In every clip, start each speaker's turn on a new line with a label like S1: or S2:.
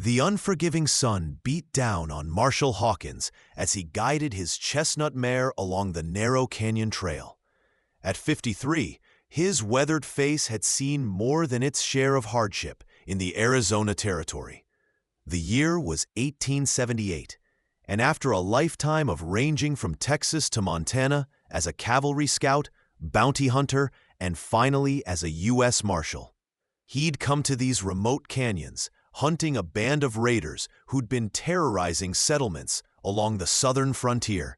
S1: The unforgiving sun beat down on Marshall Hawkins as he guided his chestnut mare along the narrow canyon trail. At 53, his weathered face had seen more than its share of hardship in the Arizona Territory. The year was 1878, and after a lifetime of ranging from Texas to Montana as a cavalry scout, bounty hunter, and finally as a U.S. Marshal, he'd come to these remote canyons, hunting a band of raiders who'd been terrorizing settlements along the southern frontier.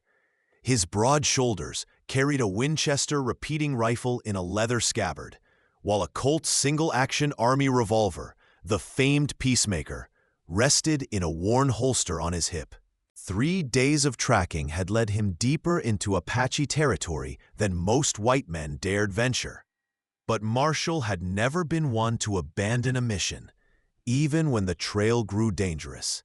S1: His broad shoulders carried a Winchester repeating rifle in a leather scabbard, while a Colt single-action Army revolver, the famed Peacemaker, rested in a worn holster on his hip. 3 days of tracking had led him deeper into Apache territory than most white men dared venture. But Marshall had never been one to abandon a mission, even when the trail grew dangerous.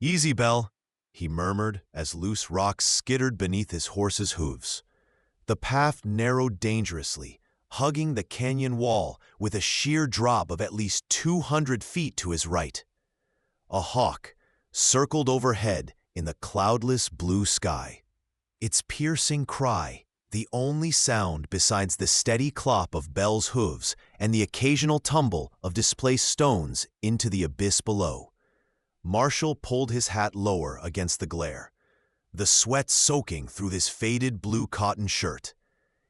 S1: "Easy, Bell," he murmured as loose rocks skittered beneath his horse's hooves. The path narrowed dangerously, hugging the canyon wall with a sheer drop of at least 200 feet to his right. A hawk circled overhead in the cloudless blue sky. Its piercing cry, the only sound besides the steady clop of Bell's hooves and the occasional tumble of displaced stones into the abyss below. Marshall pulled his hat lower against the glare, the sweat soaking through his faded blue cotton shirt.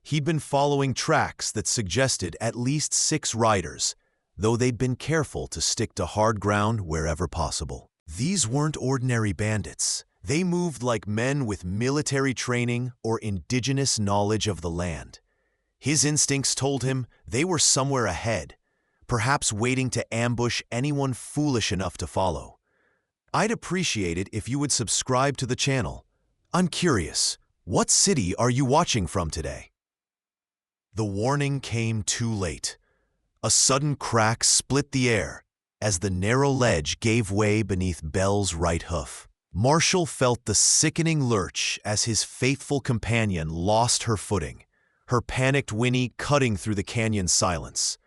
S1: He'd been following tracks that suggested at least 6 riders, though they'd been careful to stick to hard ground wherever possible. These weren't ordinary bandits. They moved like men with military training or indigenous knowledge of the land. His instincts told him they were somewhere ahead, perhaps waiting to ambush anyone foolish enough to follow. "I'd appreciate it if you would subscribe to the channel. I'm curious, what city are you watching from today?" The warning came too late. A sudden crack split the air as the narrow ledge gave way beneath Bell's right hoof. Marshall felt the sickening lurch as his faithful companion lost her footing, her panicked whinny cutting through the canyon's silence.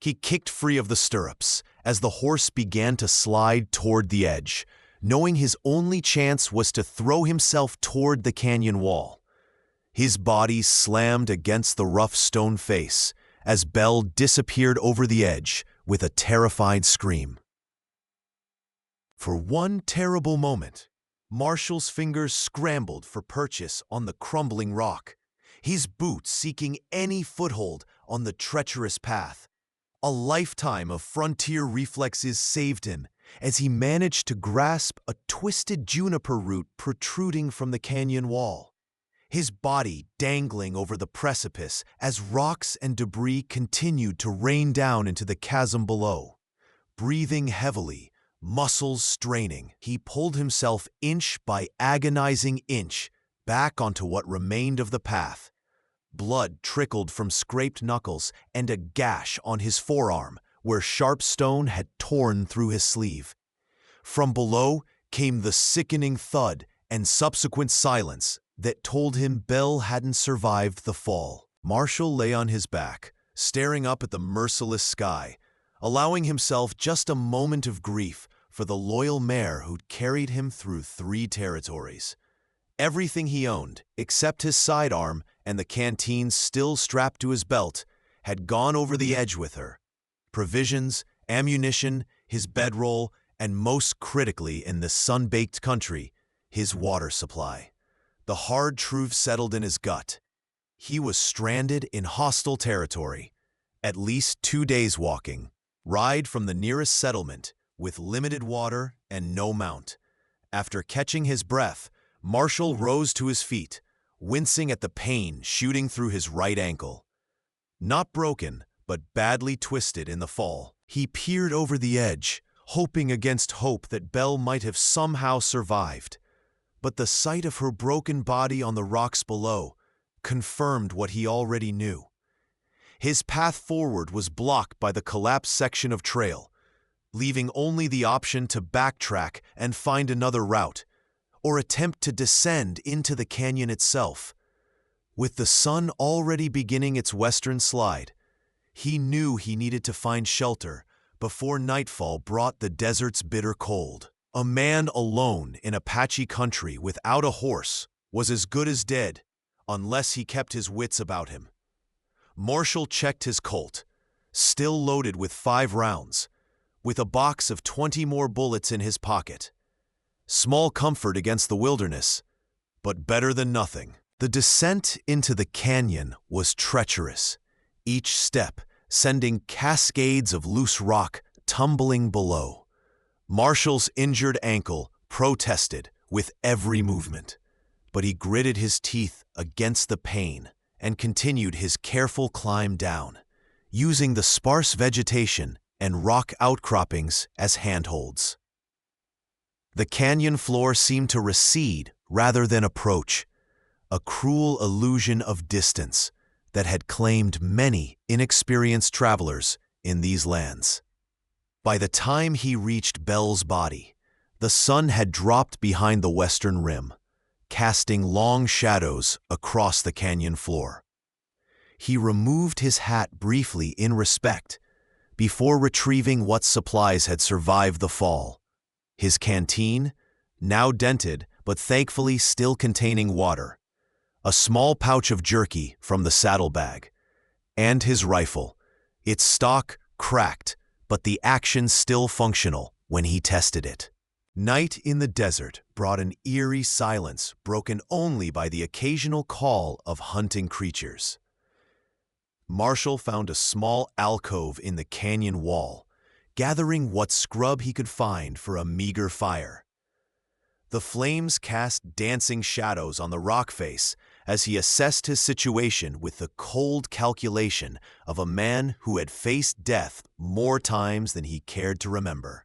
S1: He kicked free of the stirrups as the horse began to slide toward the edge, knowing his only chance was to throw himself toward the canyon wall. His body slammed against the rough stone face as Bell disappeared over the edge with a terrified scream. For one terrible moment, Marshall's fingers scrambled for purchase on the crumbling rock, his boots seeking any foothold on the treacherous path. A lifetime of frontier reflexes saved him as he managed to grasp a twisted juniper root protruding from the canyon wall, his body dangling over the precipice as rocks and debris continued to rain down into the chasm below. Breathing heavily, muscles straining, he pulled himself inch by agonizing inch back onto what remained of the path. Blood trickled from scraped knuckles and a gash on his forearm where sharp stone had torn through his sleeve. From below came the sickening thud and subsequent silence that told him Bell hadn't survived the fall. Marshall lay on his back, staring up at the merciless sky, allowing himself just a moment of grief for the loyal mare who'd carried him through 3 territories. Everything he owned, except his sidearm and the canteen still strapped to his belt, had gone over the edge with her. Provisions, ammunition, his bedroll, and most critically in this sun-baked country, his water supply. The hard truth settled in his gut. He was stranded in hostile territory. At least 2 days walking, ride from the nearest settlement, with limited water and no mount. After catching his breath, Marshall rose to his feet, wincing at the pain shooting through his right ankle. Not broken, but badly twisted in the fall. He peered over the edge, hoping against hope that Bell might have somehow survived. But the sight of her broken body on the rocks below confirmed what he already knew. His path forward was blocked by the collapsed section of trail, leaving only the option to backtrack and find another route, or attempt to descend into the canyon itself. With the sun already beginning its western slide, he knew he needed to find shelter before nightfall brought the desert's bitter cold. A man alone in Apache country without a horse was as good as dead, unless he kept his wits about him. Marshall checked his Colt, still loaded with 5 rounds, with a box of 20 more bullets in his pocket. Small comfort against the wilderness, but better than nothing. The descent into the canyon was treacherous, each step sending cascades of loose rock tumbling below. Marshall's injured ankle protested with every movement, but he gritted his teeth against the pain and continued his careful climb down, using the sparse vegetation and rock outcroppings as handholds. The canyon floor seemed to recede rather than approach, a cruel illusion of distance that had claimed many inexperienced travelers in these lands. By the time he reached Bell's body, the sun had dropped behind the western rim, casting long shadows across the canyon floor. He removed his hat briefly in respect before retrieving what supplies had survived the fall. His canteen, now dented but thankfully still containing water, a small pouch of jerky from the saddlebag, and his rifle, its stock cracked but the action still functional when he tested it. Night in the desert brought an eerie silence broken only by the occasional call of hunting creatures. Marshall found a small alcove in the canyon wall, gathering what scrub he could find for a meager fire. The flames cast dancing shadows on the rock face as he assessed his situation with the cold calculation of a man who had faced death more times than he cared to remember.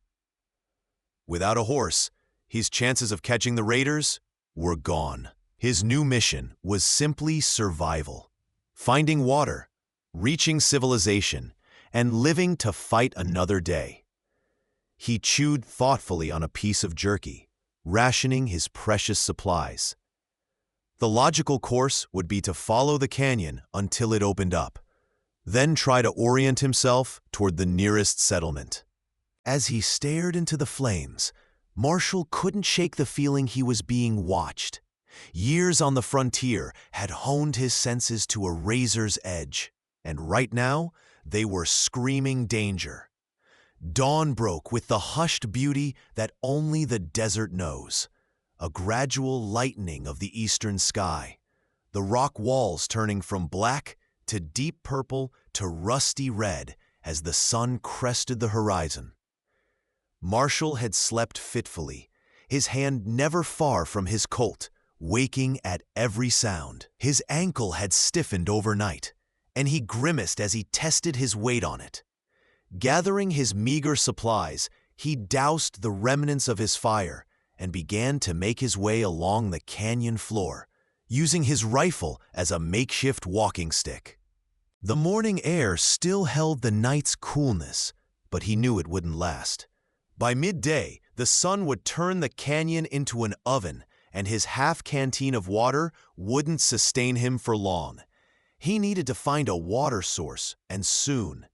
S1: Without a horse, his chances of catching the raiders were gone. His new mission was simply survival, finding water, reaching civilization, and living to fight another day. He chewed thoughtfully on a piece of jerky, rationing his precious supplies. The logical course would be to follow the canyon until it opened up, then try to orient himself toward the nearest settlement. As he stared into the flames, Marshall couldn't shake the feeling he was being watched. Years on the frontier had honed his senses to a razor's edge, and right now they were screaming danger. Dawn broke with the hushed beauty that only the desert knows, a gradual lightening of the eastern sky, the rock walls turning from black to deep purple to rusty red as the sun crested the horizon. Marshall had slept fitfully, his hand never far from his Colt, waking at every sound. His ankle had stiffened overnight, and he grimaced as he tested his weight on it. Gathering his meager supplies, he doused the remnants of his fire and began to make his way along the canyon floor, using his rifle as a makeshift walking stick. The morning air still held the night's coolness, but he knew it wouldn't last. By midday, the sun would turn the canyon into an oven, and his half canteen of water wouldn't sustain him for long. He needed to find a water source, and soon.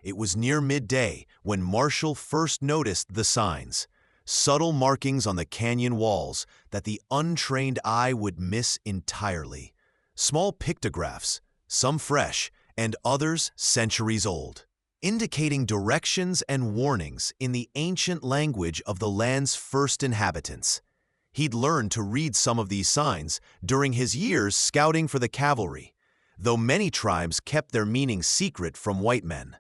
S1: It was near midday when Marshall first noticed the signs, subtle markings on the canyon walls that the untrained eye would miss entirely. Small pictographs, some fresh and others centuries old, indicating directions and warnings in the ancient language of the land's first inhabitants. He'd learned to read some of these signs during his years scouting for the cavalry, though many tribes kept their meaning secret from white men.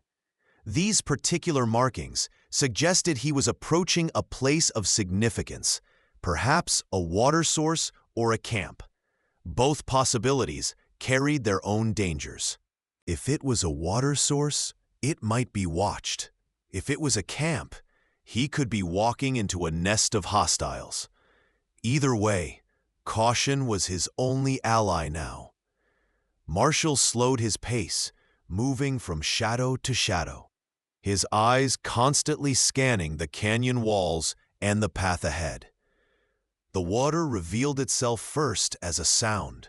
S1: These particular markings suggested he was approaching a place of significance, perhaps a water source or a camp. Both possibilities carried their own dangers. If it was a water source, it might be watched. If it was a camp, he could be walking into a nest of hostiles. Either way, caution was his only ally now. Marshall slowed his pace, moving from shadow to shadow, his eyes constantly scanning the canyon walls and the path ahead. The water revealed itself first as a sound,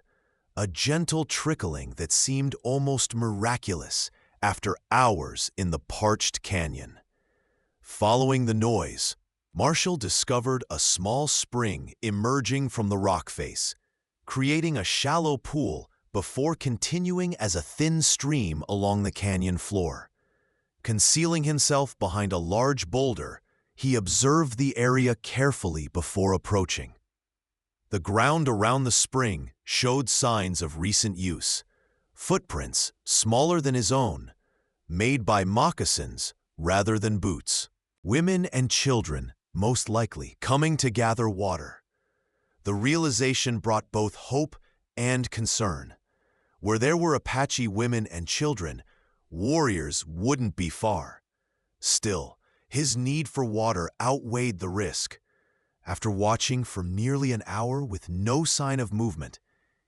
S1: a gentle trickling that seemed almost miraculous after hours in the parched canyon. Following the noise, Marshall discovered a small spring emerging from the rock face, creating a shallow pool before continuing as a thin stream along the canyon floor. Concealing himself behind a large boulder, he observed the area carefully before approaching. The ground around the spring showed signs of recent use, footprints smaller than his own, made by moccasins rather than boots. Women and children, most likely, coming to gather water. The realization brought both hope and concern. Where there were Apache women and children, warriors wouldn't be far. Still, his need for water outweighed the risk. After watching for nearly an hour with no sign of movement,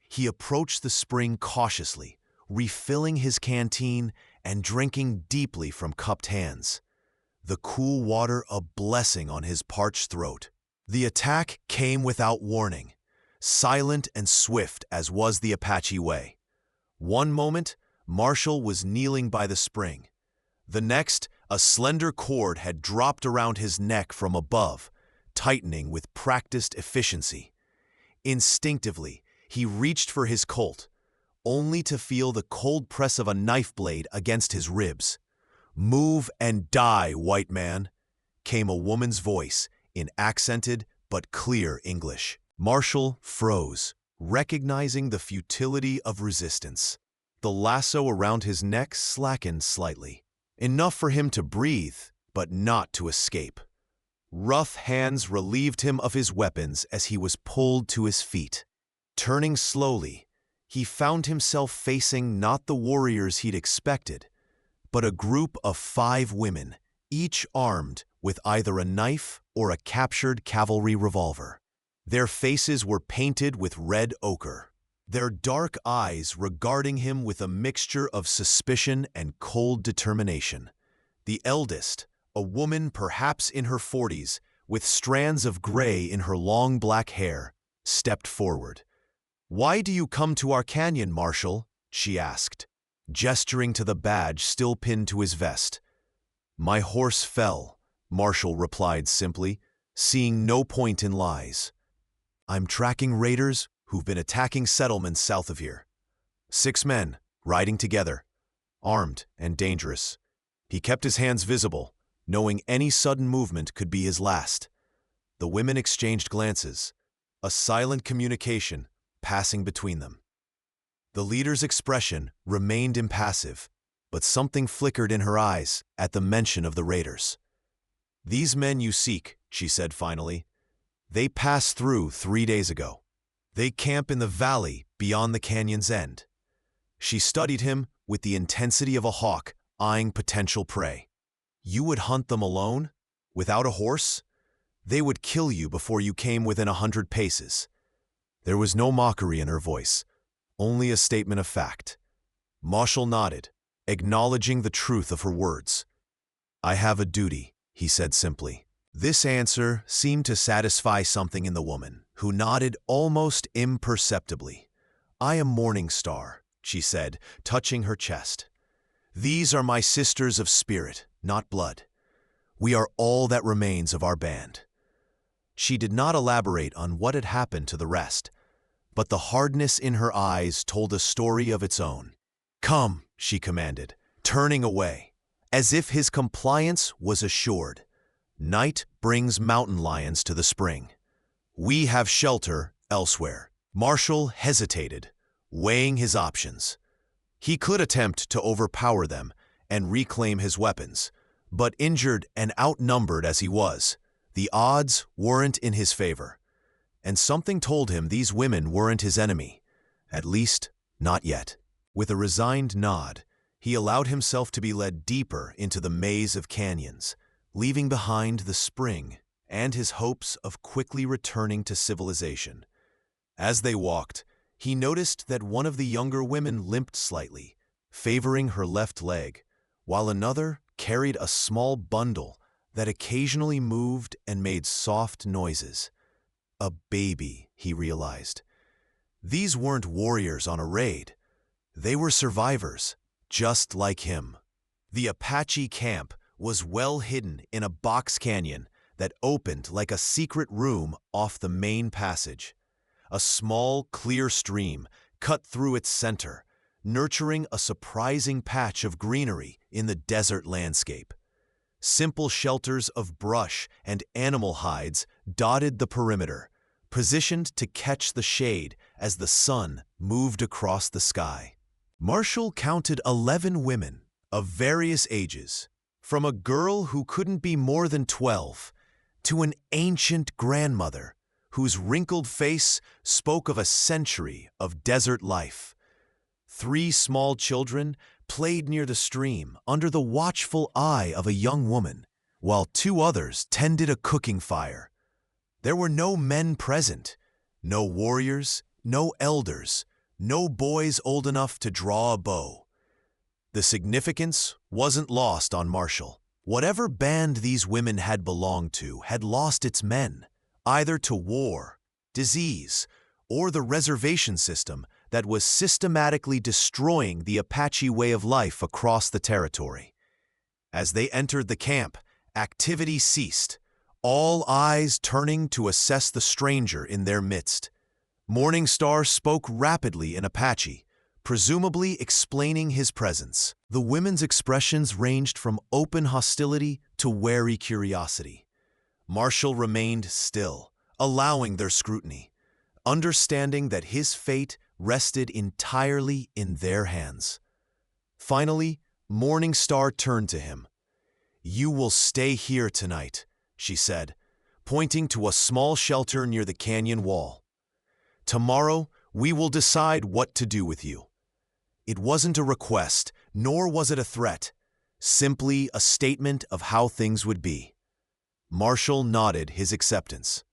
S1: he approached the spring cautiously, refilling his canteen and drinking deeply from cupped hands. The cool water a blessing on his parched throat. The attack came without warning, silent and swift as was the Apache way. One moment, Marshall was kneeling by the spring. The next, a slender cord had dropped around his neck from above, tightening with practiced efficiency. Instinctively, he reached for his Colt, only to feel the cold press of a knife blade against his ribs. "Move and die, white man," came a woman's voice in accented but clear English. Marshall froze, recognizing the futility of resistance. The lasso around his neck slackened slightly, enough for him to breathe, but not to escape. Rough hands relieved him of his weapons as he was pulled to his feet. Turning slowly, he found himself facing not the warriors he'd expected, but a group of 5 women, each armed with either a knife or a captured cavalry revolver. Their faces were painted with red ochre, their dark eyes regarding him with a mixture of suspicion and cold determination. The eldest, a woman perhaps in her 40s, with strands of gray in her long black hair, stepped forward. "Why do you come to our canyon, Marshall?" she asked, gesturing to the badge still pinned to his vest. "My horse fell," Marshall replied simply, seeing no point in lies. "I'm tracking raiders who've been attacking settlements south of here. 6 men, riding together, armed and dangerous." He kept his hands visible, knowing any sudden movement could be his last. The women exchanged glances, a silent communication passing between them. The leader's expression remained impassive, but something flickered in her eyes at the mention of the raiders. "These men you seek," she said finally, "they passed through 3 days ago. They camp in the valley beyond the canyon's end." She studied him with the intensity of a hawk eyeing potential prey. "You would hunt them alone? Without a horse? They would kill you before you came within 100 paces." There was no mockery in her voice, only a statement of fact. Marshall nodded, acknowledging the truth of her words. "I have a duty," he said simply. This answer seemed to satisfy something in the woman, who nodded almost imperceptibly. "I am Morning Star," she said, touching her chest. "These are my sisters of spirit, not blood. We are all that remains of our band." She did not elaborate on what had happened to the rest, but the hardness in her eyes told a story of its own. "Come," she commanded, turning away, as if his compliance was assured. "Night brings mountain lions to the spring. We have shelter elsewhere." Marshall hesitated, weighing his options. He could attempt to overpower them and reclaim his weapons, but injured and outnumbered as he was, the odds weren't in his favor. And something told him these women weren't his enemy, at least not yet. With a resigned nod, he allowed himself to be led deeper into the maze of canyons, leaving behind the spring and his hopes of quickly returning to civilization. As they walked, he noticed that one of the younger women limped slightly, favoring her left leg, while another carried a small bundle that occasionally moved and made soft noises. A baby, he realized. These weren't warriors on a raid. They were survivors, just like him. The Apache camp was well hidden in a box canyon that opened like a secret room off the main passage. A small, clear stream cut through its center, nurturing a surprising patch of greenery in the desert landscape. Simple shelters of brush and animal hides dotted the perimeter, positioned to catch the shade as the sun moved across the sky. Marshall counted 11 women of various ages, from a girl who couldn't be more than 12 to an ancient grandmother whose wrinkled face spoke of a century of desert life. 3 small children played near the stream under the watchful eye of a young woman, while 2 others tended a cooking fire. There were no men present, no warriors, no elders, no boys old enough to draw a bow. The significance wasn't lost on Marshall. Whatever band these women had belonged to had lost its men, either to war, disease, or the reservation system that was systematically destroying the Apache way of life across the territory. As they entered the camp, activity ceased, all eyes turning to assess the stranger in their midst. Morning Star spoke rapidly in Apache, presumably explaining his presence. The women's expressions ranged from open hostility to wary curiosity. Marshall remained still, allowing their scrutiny, understanding that his fate rested entirely in their hands. Finally, Morning Star turned to him. "You will stay here tonight," she said, pointing to a small shelter near the canyon wall. "Tomorrow, we will decide what to do with you." It wasn't a request, nor was it a threat, simply a statement of how things would be. Marshall nodded his acceptance.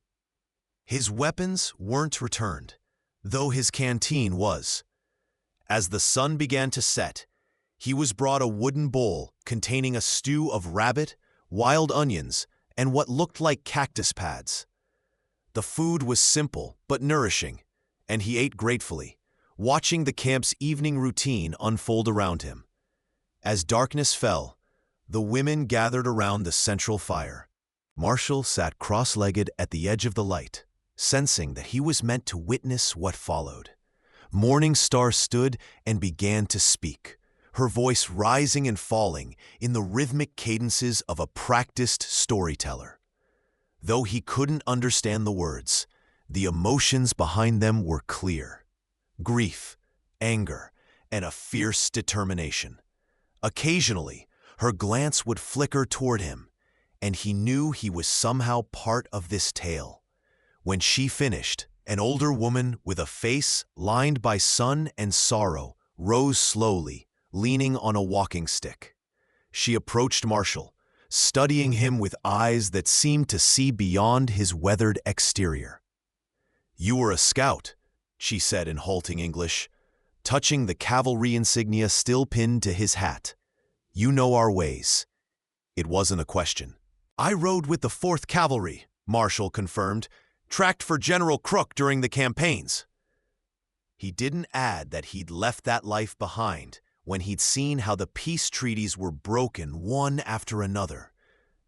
S1: His weapons weren't returned, though his canteen was. As the sun began to set, he was brought a wooden bowl containing a stew of rabbit, wild onions, and what looked like cactus pads. The food was simple but nourishing, and he ate gratefully, watching the camp's evening routine unfold around him. As darkness fell, the women gathered around the central fire. Marshall sat cross-legged at the edge of the light, sensing that he was meant to witness what followed. Morning Star stood and began to speak, her voice rising and falling in the rhythmic cadences of a practiced storyteller. Though he couldn't understand the words, the emotions behind them were clear. Grief, anger, and a fierce determination. Occasionally, her glance would flicker toward him, and he knew he was somehow part of this tale. When she finished, an older woman with a face lined by sun and sorrow rose slowly, leaning on a walking stick. She approached Marshall, studying him with eyes that seemed to see beyond his weathered exterior. "You were a scout," she said in halting English, touching the cavalry insignia still pinned to his hat. "You know our ways." It wasn't a question. "I rode with the 4th Cavalry," Marshall confirmed, "tracked for General Crook during the campaigns." He didn't add that he'd left that life behind when he'd seen how the peace treaties were broken one after another,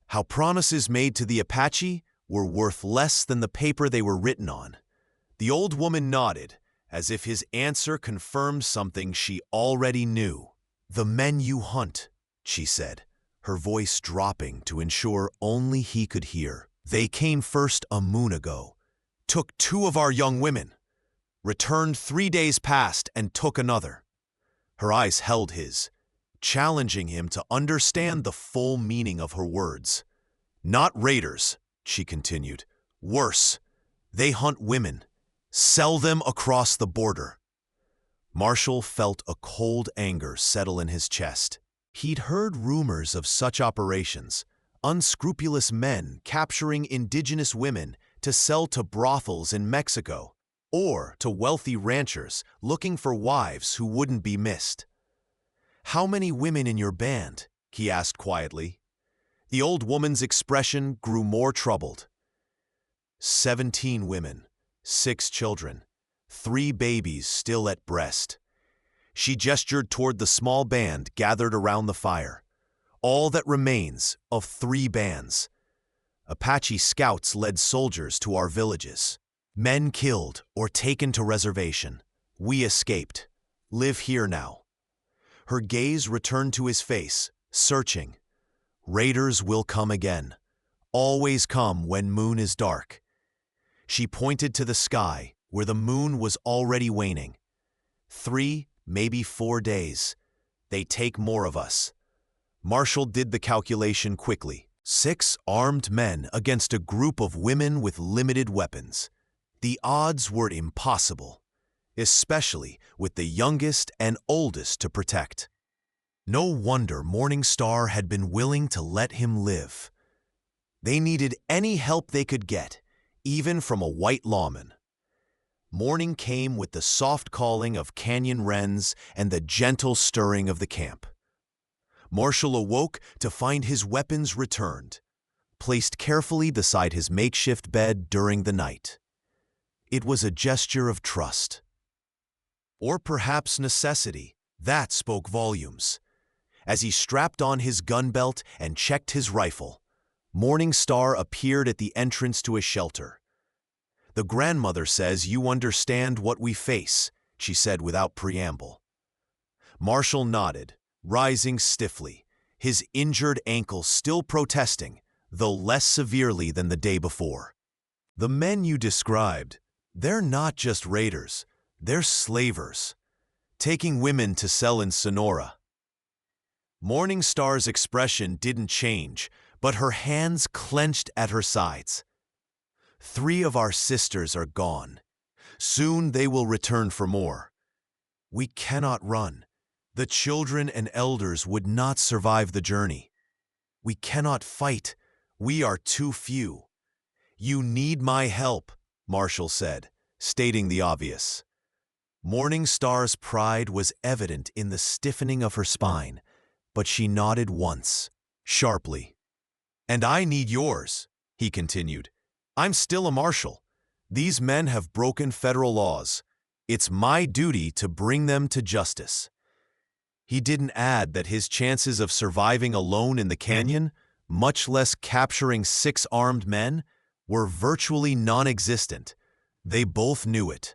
S1: how promises made to the Apache were worth less than the paper they were written on. The old woman nodded, as if his answer confirmed something she already knew. "The men you hunt," she said, her voice dropping to ensure only he could hear. "They came first a moon ago, took 2 of our young women, returned 3 days past and took another." Her eyes held his, challenging him to understand the full meaning of her words. "Not raiders," she continued. "Worse, they hunt women. Sell them across the border." Marshall felt a cold anger settle in his chest. He'd heard rumors of such operations, unscrupulous men capturing indigenous women to sell to brothels in Mexico, or to wealthy ranchers looking for wives who wouldn't be missed. "How many women in your band?" he asked quietly. The old woman's expression grew more troubled. 17 women. 6 children, 3 babies still at breast." She gestured toward the small band gathered around the fire. all that remains of 3 bands. Apache scouts led soldiers to our villages. Men killed or taken to reservation. We escaped. Live here now. Her gaze returned to his face, searching. Raiders will come again. Always come when moon is dark. She pointed to the sky, where the moon was already waning. 3, maybe 4 days. They take more of us. Marshall did the calculation quickly. 6 armed men against a group of women with limited weapons. The odds were impossible, especially with the youngest and oldest to protect. No wonder Morning Star had been willing to let him live. They needed any help they could get, even from a white lawman. Morning came with the soft calling of canyon wrens and the gentle stirring of the camp. Marshall awoke to find his weapons returned, placed carefully beside his makeshift bed during the night. It was a gesture of trust. Or perhaps necessity. That spoke volumes. As he strapped on his gun belt and checked his rifle, Morning Star appeared at the entrance to his shelter. "The grandmother says you understand what we face," she said without preamble. Marshall nodded, rising stiffly, his injured ankle still protesting, though less severely than the day before. "The men you described, they're not just raiders, they're slavers, taking women to sell in Sonora." Morning Star's expression didn't change, but her hands clenched at her sides. 3 of our sisters are gone. Soon they will return for more. We cannot run. The children and elders would not survive the journey. We cannot fight. We are too few. "You need my help," Marshall said, stating the obvious. Morning Star's pride was evident in the stiffening of her spine, but she nodded once, sharply. "And I need yours," he continued. "I'm still a marshal. These men have broken federal laws. It's my duty to bring them to justice." He didn't add that his chances of surviving alone in the canyon, much less capturing 6 armed men, were virtually non-existent. They both knew it.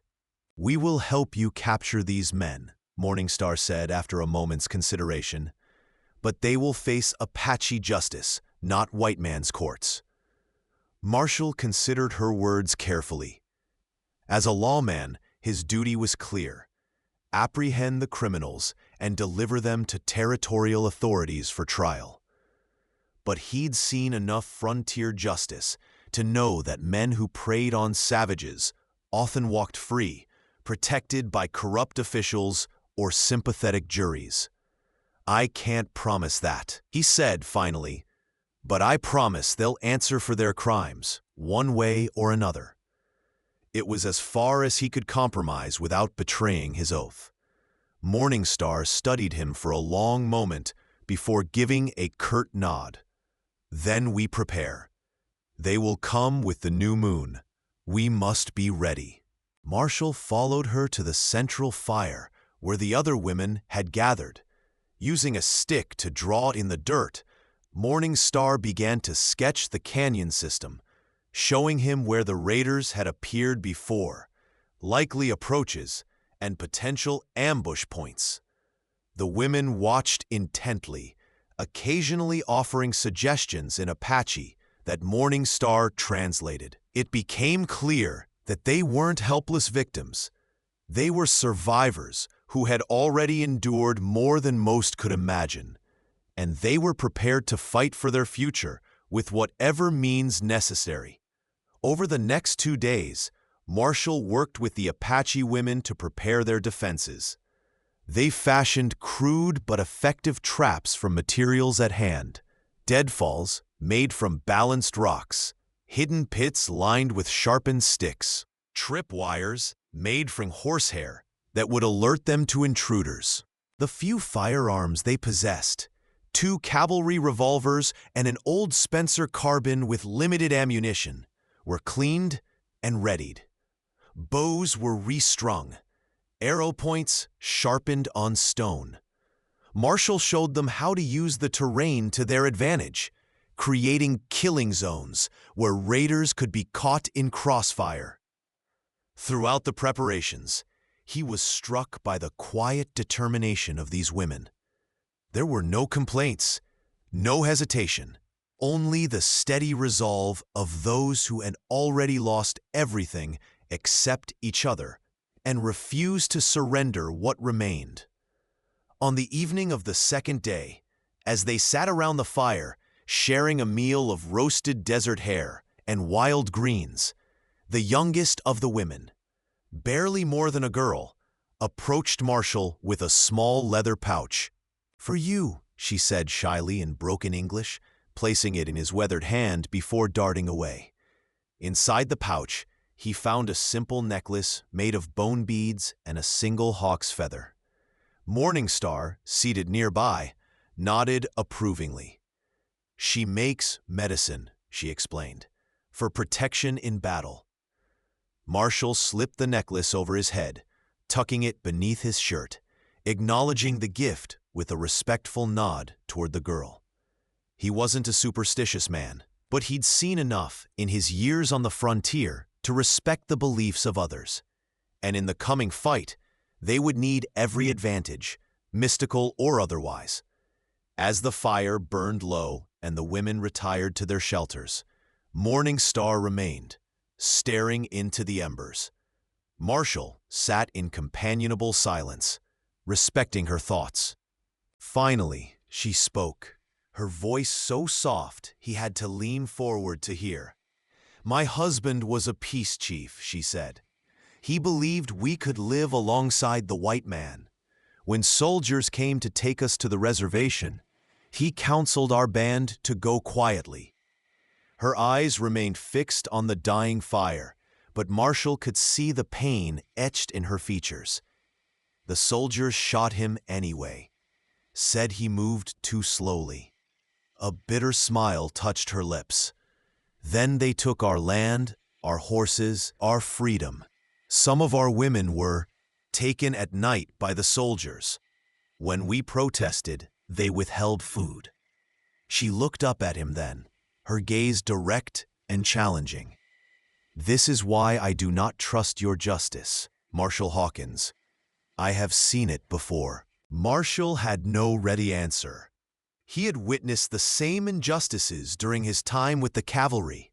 S1: "We will help you capture these men," Morning Star said after a moment's consideration. "But they will face Apache justice, not white man's courts." Marshall considered her words carefully. As a lawman, his duty was clear: apprehend the criminals and deliver them to territorial authorities for trial. But he'd seen enough frontier justice to know that men who preyed on savages often walked free, protected by corrupt officials or sympathetic juries. "I can't promise that," he said finally, "but I promise they'll answer for their crimes, one way or another." It was as far as he could compromise without betraying his oath. Morning Star studied him for a long moment before giving a curt nod. "Then we prepare. They will come with the new moon. We must be ready." Marshall followed her to the central fire where the other women had gathered. Using a stick to draw in the dirt, Morning Star began to sketch the canyon system, showing him where the raiders had appeared before, likely approaches, and potential ambush points. The women watched intently, occasionally offering suggestions in Apache that Morning Star translated. It became clear that they weren't helpless victims. They were survivors who had already endured more than most could imagine, and they were prepared to fight for their future with whatever means necessary. Over the next 2 days, Marshall worked with the Apache women to prepare their defenses. They fashioned crude but effective traps from materials at hand, deadfalls made from balanced rocks, hidden pits lined with sharpened sticks, tripwires made from horsehair that would alert them to intruders. The few firearms they possessed, 2 cavalry revolvers and an old Spencer carbine with limited ammunition, were cleaned and readied. Bows were restrung, arrow points sharpened on stone. Marshall showed them how to use the terrain to their advantage, creating killing zones where raiders could be caught in crossfire. Throughout the preparations, he was struck by the quiet determination of these women. There were no complaints, no hesitation, only the steady resolve of those who had already lost everything except each other and refused to surrender what remained. On the evening of the second day, as they sat around the fire, sharing a meal of roasted desert hare and wild greens, the youngest of the women, barely more than a girl, approached Marshall with a small leather pouch. "For you," she said shyly in broken English, placing it in his weathered hand before darting away. Inside the pouch, he found a simple necklace made of bone beads and a single hawk's feather. Morningstar, seated nearby, nodded approvingly. "She makes medicine," she explained, "for protection in battle." Marshall slipped the necklace over his head, tucking it beneath his shirt, acknowledging the gift with a respectful nod toward the girl. He wasn't a superstitious man, but he'd seen enough in his years on the frontier to respect the beliefs of others. And in the coming fight, they would need every advantage, mystical or otherwise. As the fire burned low and the women retired to their shelters, Morningstar remained, staring into the embers. Marshall sat in companionable silence, respecting her thoughts. Finally, she spoke, her voice so soft he had to lean forward to hear. "My husband was a peace chief," she said. "He believed we could live alongside the white man. When soldiers came to take us to the reservation, he counseled our band to go quietly." Her eyes remained fixed on the dying fire, but Marshall could see the pain etched in her features. "The soldiers shot him anyway. Said he moved too slowly." A bitter smile touched her lips. "Then they took our land, our horses, our freedom. Some of our women were taken at night by the soldiers. When we protested, they withheld food." She looked up at him then, her gaze direct and challenging. "This is why I do not trust your justice, Marshall Hawkins. I have seen it before." Marshall had no ready answer. He had witnessed the same injustices during his time with the cavalry: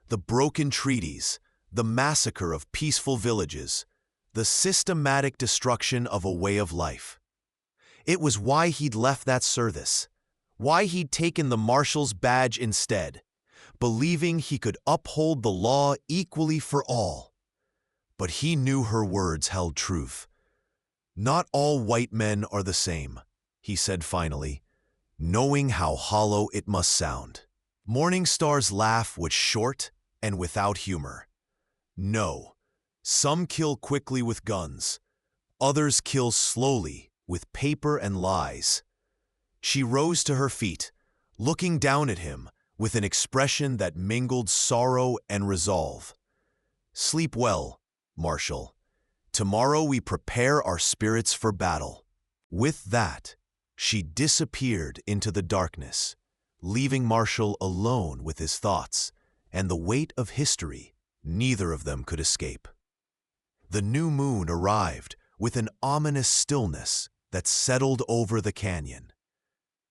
S1: the broken treaties, the massacre of peaceful villages, the systematic destruction of a way of life. It was why he'd left that service, why he'd taken the marshal's badge instead, believing he could uphold the law equally for all. But he knew her words held truth. "Not all white men are the same," he said finally, knowing how hollow it must sound. Morningstar's laugh was short and without humor. "No, some kill quickly with guns. Others kill slowly with paper and lies." She rose to her feet, looking down at him with an expression that mingled sorrow and resolve. "Sleep well, Marshall. Tomorrow we prepare our spirits for battle." With that, she disappeared into the darkness, leaving Marshall alone with his thoughts and the weight of history neither of them could escape. The new moon arrived with an ominous stillness that settled over the canyon.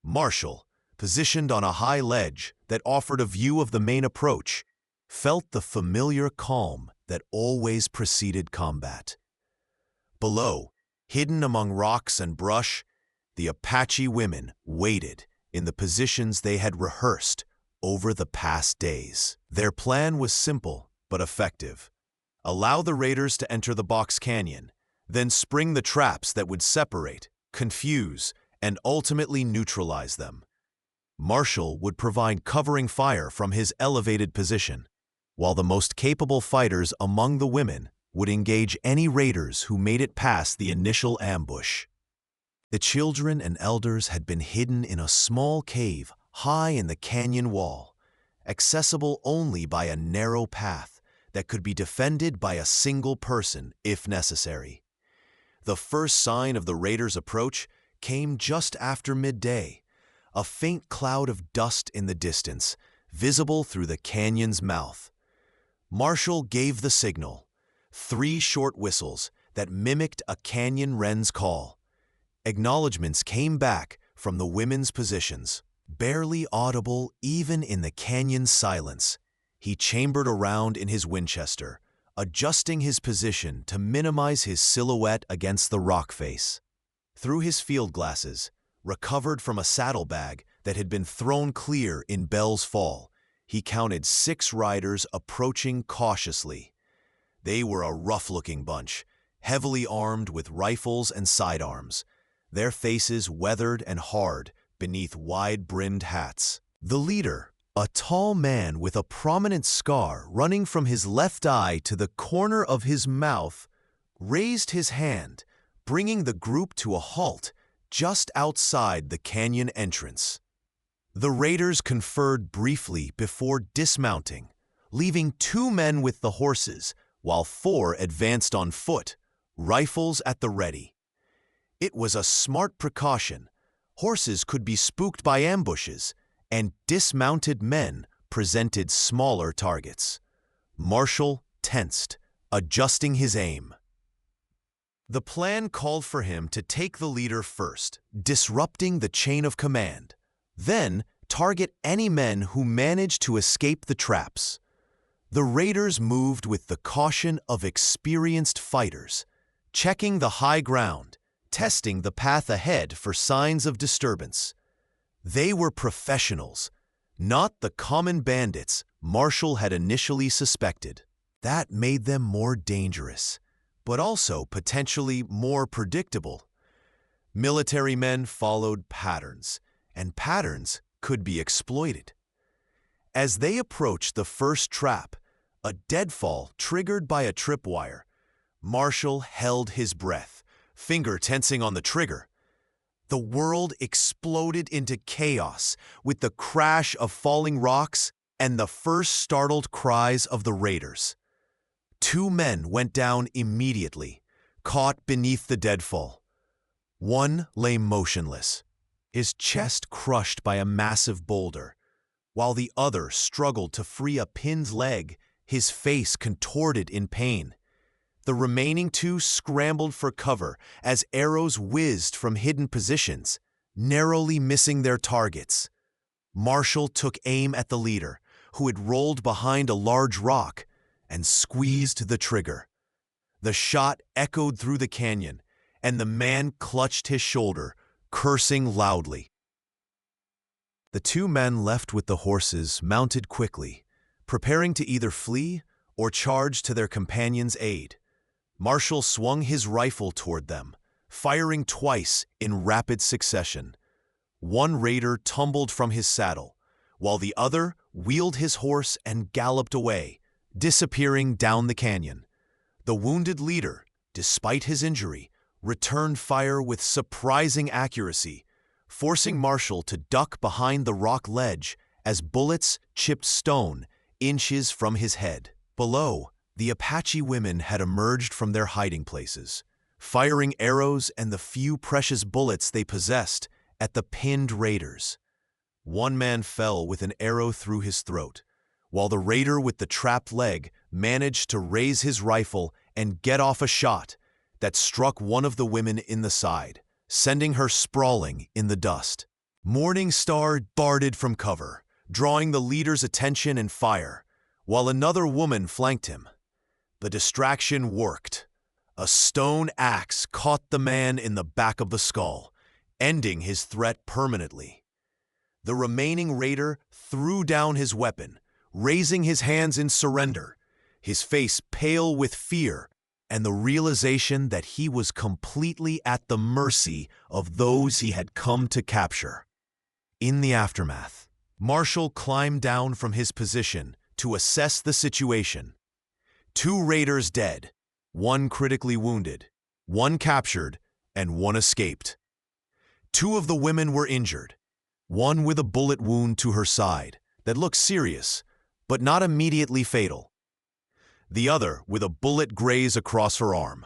S1: Marshall, positioned on a high ledge that offered a view of the main approach, felt the familiar calm that always preceded combat. Below, hidden among rocks and brush, the Apache women waited in the positions they had rehearsed over the past days. Their plan was simple but effective. Allow the raiders to enter the box canyon, then spring the traps that would separate, confuse, and ultimately neutralize them. Marshall would provide covering fire from his elevated position, while the most capable fighters among the women would engage any raiders who made it past the initial ambush. The children and elders had been hidden in a small cave high in the canyon wall, accessible only by a narrow path that could be defended by a single person if necessary. The first sign of the raiders' approach came just after midday, a faint cloud of dust in the distance, visible through the canyon's mouth. Marshall gave the signal, 3 short whistles that mimicked a canyon wren's call. Acknowledgments came back from the women's positions, barely audible even in the canyon's silence. He chambered around in his Winchester, adjusting his position to minimize his silhouette against the rock face. Through his field glasses, recovered from a saddlebag that had been thrown clear in Bell's Fall, he counted 6 riders approaching cautiously. They were a rough-looking bunch, heavily armed with rifles and sidearms, their faces weathered and hard beneath wide-brimmed hats. The leader, a tall man with a prominent scar running from his left eye to the corner of his mouth, raised his hand, bringing the group to a halt just outside the canyon entrance. The raiders conferred briefly before dismounting, leaving 2 men with the horses, while 4 advanced on foot, rifles at the ready. It was a smart precaution. Horses could be spooked by ambushes, and dismounted men presented smaller targets. Marshall tensed, adjusting his aim. The plan called for him to take the leader first, disrupting the chain of command, then target any men who managed to escape the traps. The raiders moved with the caution of experienced fighters, checking the high ground, testing the path ahead for signs of disturbance. They were professionals, not the common bandits Marshall had initially suspected. That made them more dangerous, but also potentially more predictable. Military men followed patterns, and patterns could be exploited. As they approached the first trap, a deadfall triggered by a tripwire, Marshall held his breath, finger tensing on the trigger. The world exploded into chaos with the crash of falling rocks and the first startled cries of the raiders. 2 men went down immediately, caught beneath the deadfall. One lay motionless, his chest crushed by a massive boulder, while the other struggled to free a pinned leg, his face contorted in pain. The remaining 2 scrambled for cover as arrows whizzed from hidden positions, narrowly missing their targets. Marshall took aim at the leader, who had rolled behind a large rock, and squeezed the trigger. The shot echoed through the canyon, and the man clutched his shoulder, cursing loudly. The 2 men left with the horses mounted quickly, preparing to either flee or charge to their companion's aid. Marshall swung his rifle toward them, firing twice in rapid succession. One raider tumbled from his saddle, while the other wheeled his horse and galloped away, disappearing down the canyon. The wounded leader, despite his injury, returned fire with surprising accuracy, forcing Marshall to duck behind the rock ledge as bullets chipped stone inches from his head. Below, the Apache women had emerged from their hiding places, firing arrows and the few precious bullets they possessed at the pinned raiders. One man fell with an arrow through his throat, while the raider with the trapped leg managed to raise his rifle and get off a shot that struck one of the women in the side, sending her sprawling in the dust. Morning Star darted from cover, drawing the leader's attention and fire, while another woman flanked him. The distraction worked. A stone axe caught the man in the back of the skull, ending his threat permanently. The remaining raider threw down his weapon, raising his hands in surrender, his face pale with fear and the realization that he was completely at the mercy of those he had come to capture. In the aftermath, Marshall climbed down from his position to assess the situation. 2 raiders dead, 1 critically wounded, 1 captured, and 1 escaped. 2 of the women were injured, one with a bullet wound to her side that looked serious, but not immediately fatal. The other with a bullet graze across her arm.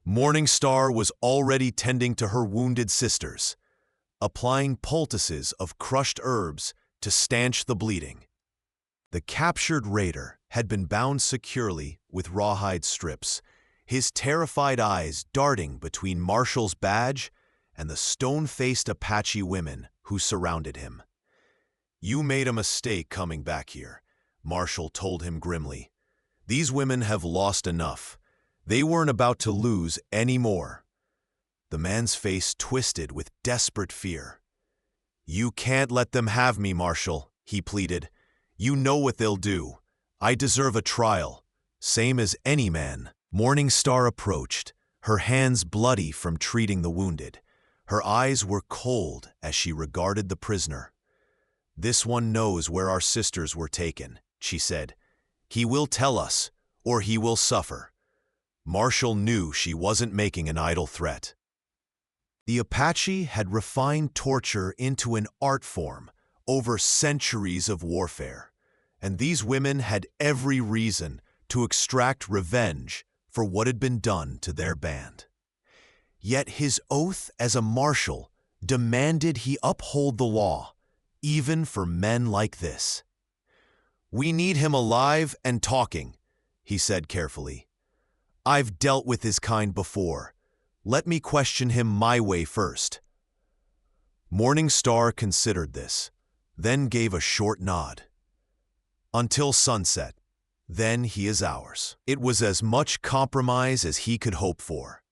S1: Morningstar was already tending to her wounded sisters, applying poultices of crushed herbs to stanch the bleeding. The captured raider had been bound securely with rawhide strips, his terrified eyes darting between Marshall's badge and the stone-faced Apache women who surrounded him. "You made a mistake coming back here," Marshall told him grimly. "These women have lost enough. They weren't about to lose any more." The man's face twisted with desperate fear. "You can't let them have me, Marshall," he pleaded. "You know what they'll do. I deserve a trial, same as any man." Morningstar approached, her hands bloody from treating the wounded. Her eyes were cold as she regarded the prisoner. "This one knows where our sisters were taken," she said. "He will tell us, or he will suffer." Marshall knew she wasn't making an idle threat. The Apache had refined torture into an art form over centuries of warfare, and these women had every reason to extract revenge for what had been done to their band. Yet his oath as a marshal demanded he uphold the law, even for men like this. "We need him alive and talking," he said carefully. "I've dealt with his kind before. Let me question him my way first." Morningstar considered this, then gave a short nod. "Until sunset. Then he is ours." It was as much compromise as he could hope for.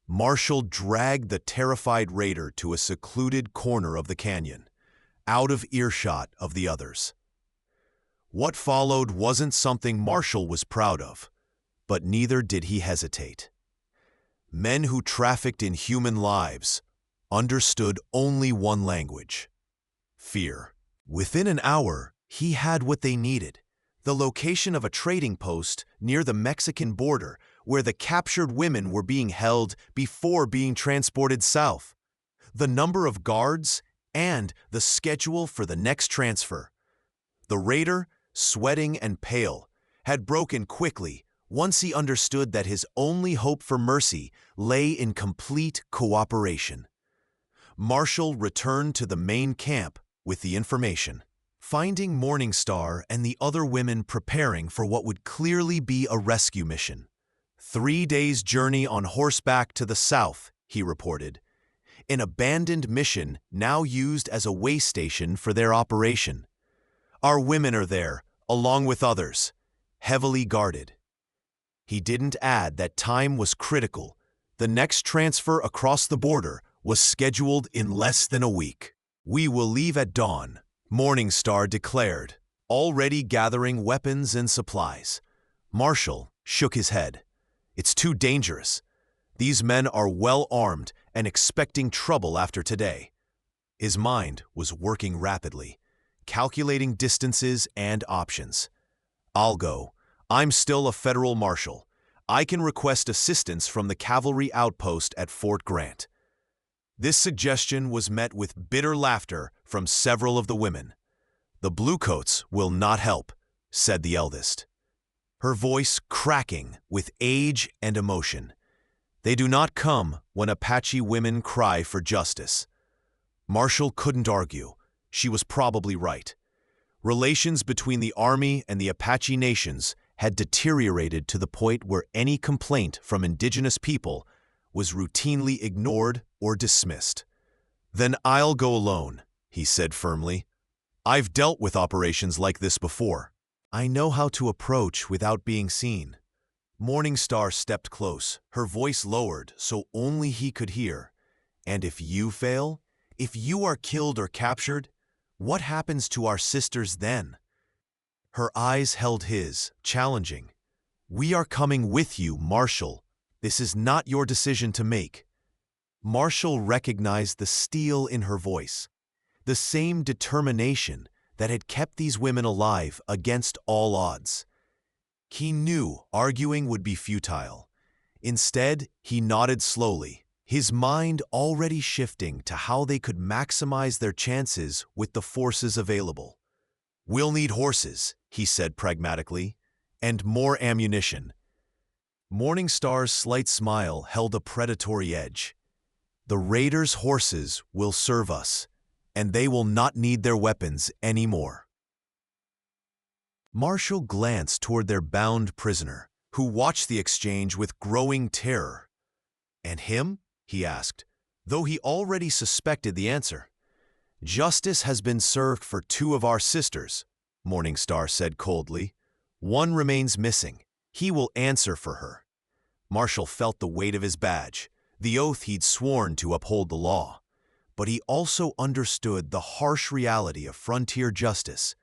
S1: Marshall dragged the terrified raider to a secluded corner of the canyon, out of earshot of the others. What followed wasn't something Marshall was proud of, but neither did he hesitate. Men who trafficked in human lives understood only one language: fear. Within an hour, he had what they needed: the location of a trading post near the Mexican border where the captured women were being held before being transported south, the number of guards, and the schedule for the next transfer. The raider, sweating and pale, had broken quickly once he understood that his only hope for mercy lay in complete cooperation. Marshall returned to the main camp with the information, finding Morningstar and the other women preparing for what would clearly be a rescue mission. 3 days' journey on horseback to the south, he reported. An abandoned mission now used as a way station for their operation. "Our women are there, along with others, heavily guarded." He didn't add that time was critical. The next transfer across the border was scheduled in less than a week. "We will leave at dawn," Morningstar declared, already gathering weapons and supplies. Marshall shook his head. "It's too dangerous. These men are well armed and expecting trouble after today." His mind was working rapidly, calculating distances and options. "I'll go. I'm still a federal marshal. I can request assistance from the cavalry outpost at Fort Grant." This suggestion was met with bitter laughter from several of the women. "The Bluecoats will not help," said the eldest, her voice cracking with age and emotion. "They do not come when Apache women cry for justice." Marshall couldn't argue. She was probably right. Relations between the Army and the Apache nations had deteriorated to the point where any complaint from indigenous people was routinely ignored or dismissed. "Then I'll go alone," he said firmly. "I've dealt with operations like this before. I know how to approach without being seen." Morningstar stepped close, her voice lowered so only he could hear. "And if you fail, if you are killed or captured, what happens to our sisters then?" Her eyes held his, challenging. "We are coming with you, Marshall. This is not your decision to make." Marshall recognized the steel in her voice, the same determination that had kept these women alive against all odds. He knew arguing would be futile. Instead, he nodded slowly, his mind already shifting to how they could maximize their chances with the forces available. "We'll need horses," he said pragmatically, "and more ammunition." Morningstar's slight smile held a predatory edge. The raiders' horses will serve us, and they will not need their weapons anymore. Marshall glanced toward their bound prisoner, who watched the exchange with growing terror. "And him?" he asked, though he already suspected the answer. "Justice has been served for 2 of our sisters," Morningstar said coldly. "One remains missing. He will answer for her." Marshall felt the weight of his badge, the oath he'd sworn to uphold the law. But he also understood the harsh reality of frontier justice,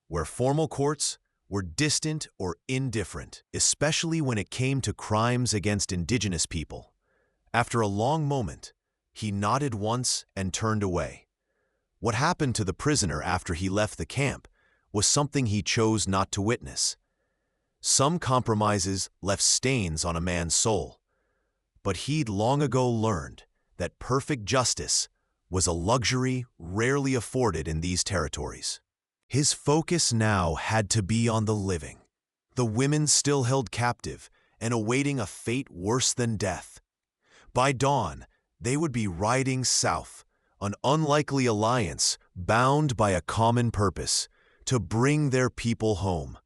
S1: where formal courts were distant or indifferent, especially when it came to crimes against indigenous people. After a long moment, he nodded once and turned away. What happened to the prisoner after he left the camp was something he chose not to witness. Some compromises left stains on a man's soul, but he'd long ago learned that perfect justice was a luxury rarely afforded in these territories. His focus now had to be on the living, the women still held captive and awaiting a fate worse than death. By dawn, they would be riding south, an unlikely alliance bound by a common purpose, to bring their people home.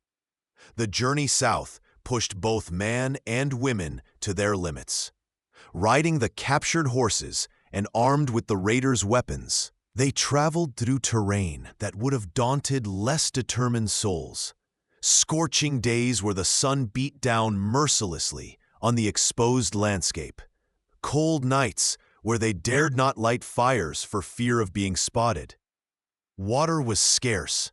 S1: The journey south pushed both man and women to their limits. Riding the captured horses and armed with the raiders' weapons, they traveled through terrain that would have daunted less determined souls. Scorching days where the sun beat down mercilessly on the exposed landscape. Cold nights where they dared not light fires for fear of being spotted. Water was scarce.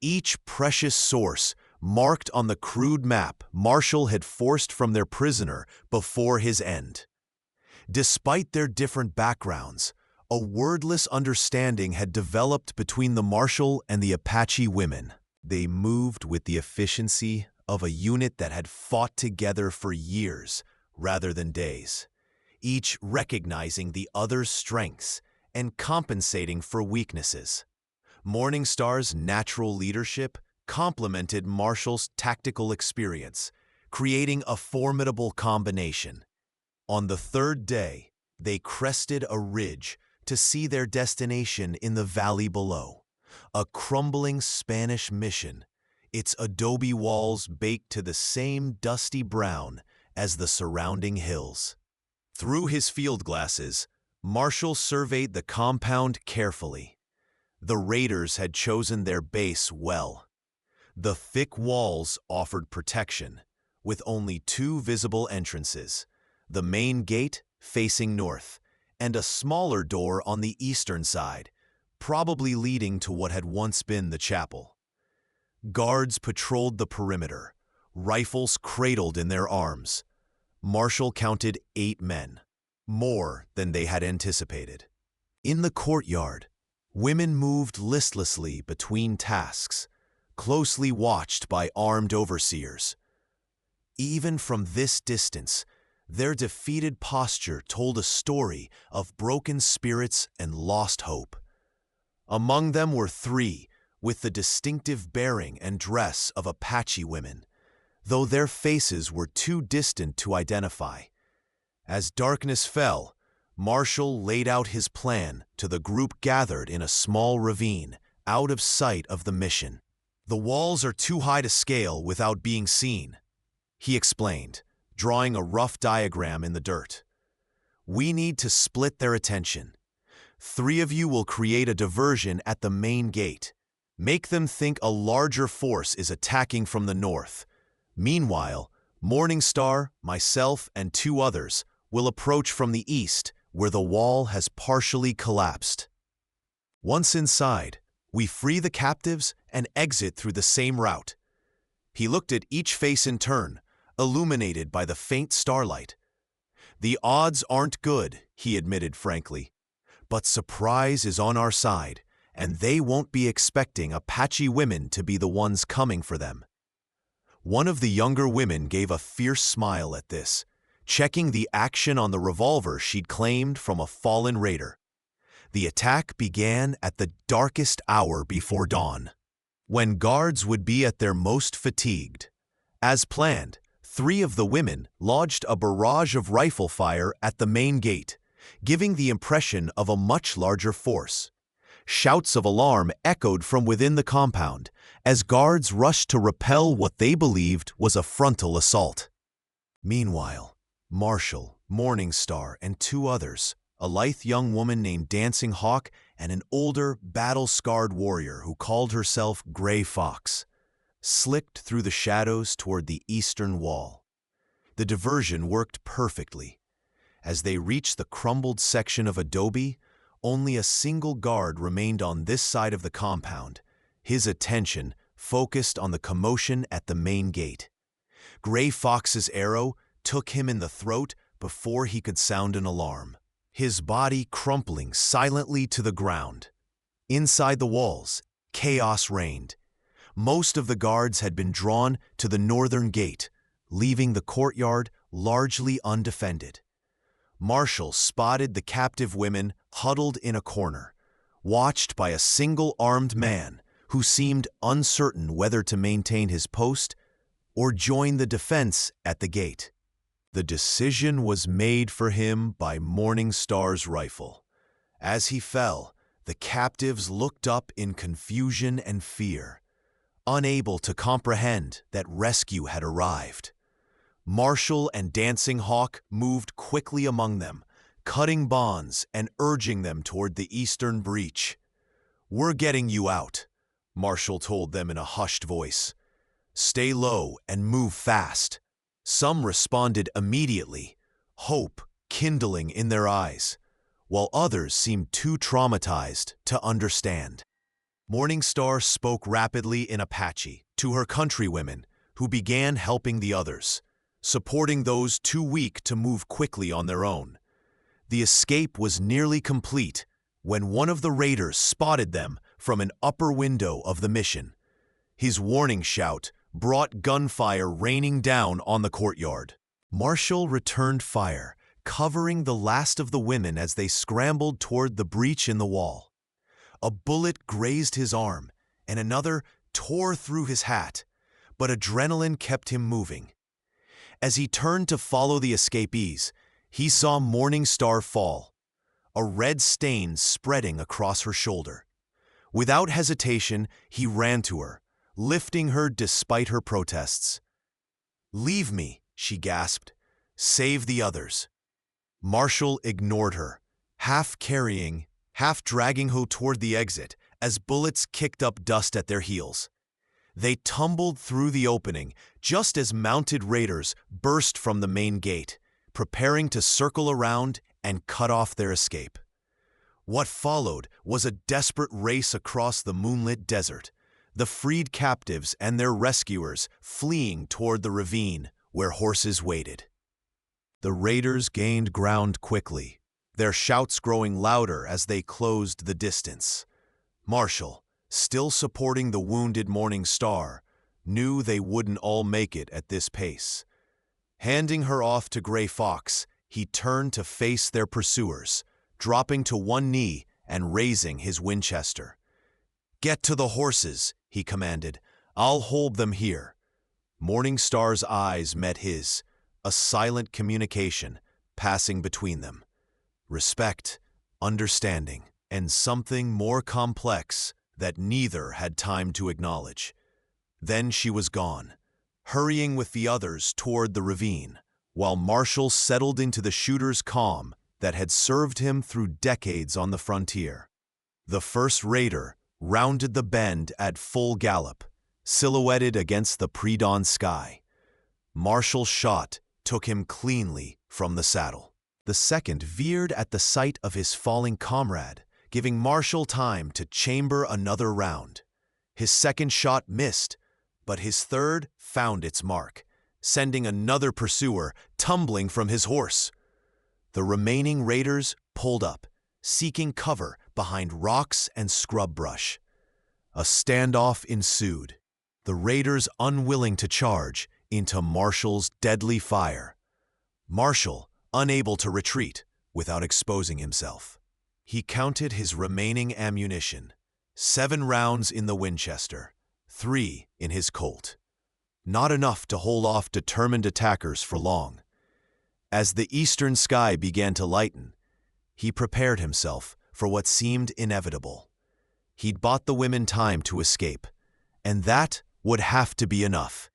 S1: Each precious source marked on the crude map Marshall had forced from their prisoner before his end. Despite their different backgrounds, a wordless understanding had developed between the Marshall and the Apache women. They moved with the efficiency of a unit that had fought together for years rather than days, each recognizing the other's strengths and compensating for weaknesses. Morningstar's natural leadership complemented Marshall's tactical experience, creating a formidable combination. On the 3rd day, they crested a ridge to see their destination in the valley below, a crumbling Spanish mission, its adobe walls baked to the same dusty brown as the surrounding hills. Through his field glasses, Marshall surveyed the compound carefully. The raiders had chosen their base well. The thick walls offered protection, with only 2 visible entrances, the main gate facing north, and a smaller door on the eastern side, probably leading to what had once been the chapel. Guards patrolled the perimeter, rifles cradled in their arms. Marshall counted 8 men, more than they had anticipated. In the courtyard, women moved listlessly between tasks, closely watched by armed overseers. Even from this distance, their defeated posture told a story of broken spirits and lost hope. Among them were 3 with the distinctive bearing and dress of Apache women, though their faces were too distant to identify. As darkness fell, Marshall laid out his plan to the group gathered in a small ravine, out of sight of the mission. "The walls are too high to scale without being seen," he explained, drawing a rough diagram in the dirt. "We need to split their attention. 3 of you will create a diversion at the main gate. Make them think a larger force is attacking from the north. Meanwhile, Morningstar, myself, and 2 others will approach from the east, where the wall has partially collapsed. Once inside, we free the captives and exit through the same route." He looked at each face in turn, illuminated by the faint starlight. "The odds aren't good," he admitted frankly, "but surprise is on our side, and they won't be expecting Apache women to be the ones coming for them." One of the younger women gave a fierce smile at this, checking the action on the revolver she'd claimed from a fallen raider. The attack began at the darkest hour before dawn, when guards would be at their most fatigued. As planned, Three of the women lodged a barrage of rifle fire at the main gate, giving the impression of a much larger force. Shouts of alarm echoed from within the compound as guards rushed to repel what they believed was a frontal assault. Meanwhile, Marshall, Morningstar, and two others, a lithe young woman named Dancing Hawk and an older, battle-scarred warrior who called herself Gray Fox, slicked through the shadows toward the eastern wall. The diversion worked perfectly. As they reached the crumbled section of adobe, only a single guard remained on this side of the compound, his attention focused on the commotion at the main gate. Gray Fox's arrow took him in the throat before he could sound an alarm, his body crumpling silently to the ground. Inside the walls, chaos reigned. Most of the guards had been drawn to the northern gate, leaving the courtyard largely undefended. Marshall spotted the captive women huddled in a corner, watched by a single armed man who seemed uncertain whether to maintain his post or join the defense at the gate. The decision was made for him by Morningstar's rifle. As he fell, the captives looked up in confusion and fear, unable to comprehend that rescue had arrived. Marshall and Dancing Hawk moved quickly among them, cutting bonds and urging them toward the eastern breach. "We're getting you out," Marshall told them in a hushed voice. "Stay low and move fast." Some responded immediately, hope kindling in their eyes, while others seemed too traumatized to understand. Morningstar spoke rapidly in Apache to her countrywomen, who began helping the others, supporting those too weak to move quickly on their own. The escape was nearly complete when one of the raiders spotted them from an upper window of the mission. His warning shout brought gunfire raining down on the courtyard. Marshall returned fire, covering the last of the women as they scrambled toward the breach in the wall. A bullet grazed his arm, and another tore through his hat, but adrenaline kept him moving. As he turned to follow the escapees, he saw Morningstar fall, a red stain spreading across her shoulder. Without hesitation, he ran to her, lifting her despite her protests. "Leave me," she gasped. "Save the others." Marshall ignored her, half carrying, half dragging her toward the exit as bullets kicked up dust at their heels. They tumbled through the opening just as mounted raiders burst from the main gate, preparing to circle around and cut off their escape. What followed was a desperate race across the moonlit desert, the freed captives and their rescuers fleeing toward the ravine where horses waited. The raiders gained ground quickly, their shouts growing louder as they closed the distance. Marshall, still supporting the wounded Morningstar, knew they wouldn't all make it at this pace. Handing her off to Gray Fox, he turned to face their pursuers, dropping to one knee and raising his Winchester. "Get to the horses," he commanded. "I'll hold them here." Morningstar's eyes met his, a silent communication passing between them. Respect, understanding, and something more complex that neither had time to acknowledge. Then she was gone, hurrying with the others toward the ravine, while Marshall settled into the shooter's calm that had served him through decades on the frontier. The first raider rounded the bend at full gallop, silhouetted against the pre-dawn sky. Marshall's shot took him cleanly from the saddle. The second veered at the sight of his falling comrade, giving Marshall time to chamber another round. His second shot missed, but his third found its mark, sending another pursuer tumbling from his horse. The remaining raiders pulled up, seeking cover behind rocks and scrub brush. A standoff ensued, the raiders unwilling to charge into Marshall's deadly fire. Marshall, unable to retreat without exposing himself. He counted his remaining ammunition, 7 rounds in the Winchester, 3 in his Colt. not enough to hold off determined attackers for long. As the eastern sky began to lighten, he prepared himself for what seemed inevitable. He'd bought the women time to escape, and that would have to be enough.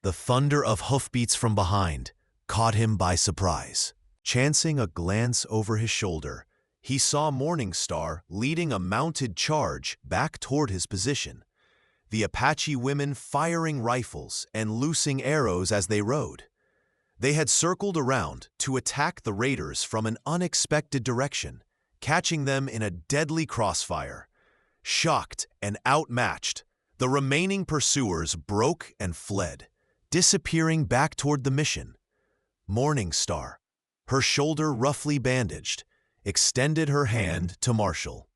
S1: The thunder of hoofbeats from behind caught him by surprise. Chancing a glance over his shoulder, he saw Morningstar leading a mounted charge back toward his position, the Apache women firing rifles and loosing arrows as they rode. They had circled around to attack the raiders from an unexpected direction, catching them in a deadly crossfire. Shocked and outmatched, the remaining pursuers broke and fled, disappearing back toward the mission. Morningstar, her shoulder roughly bandaged, extended her hand to Marshall.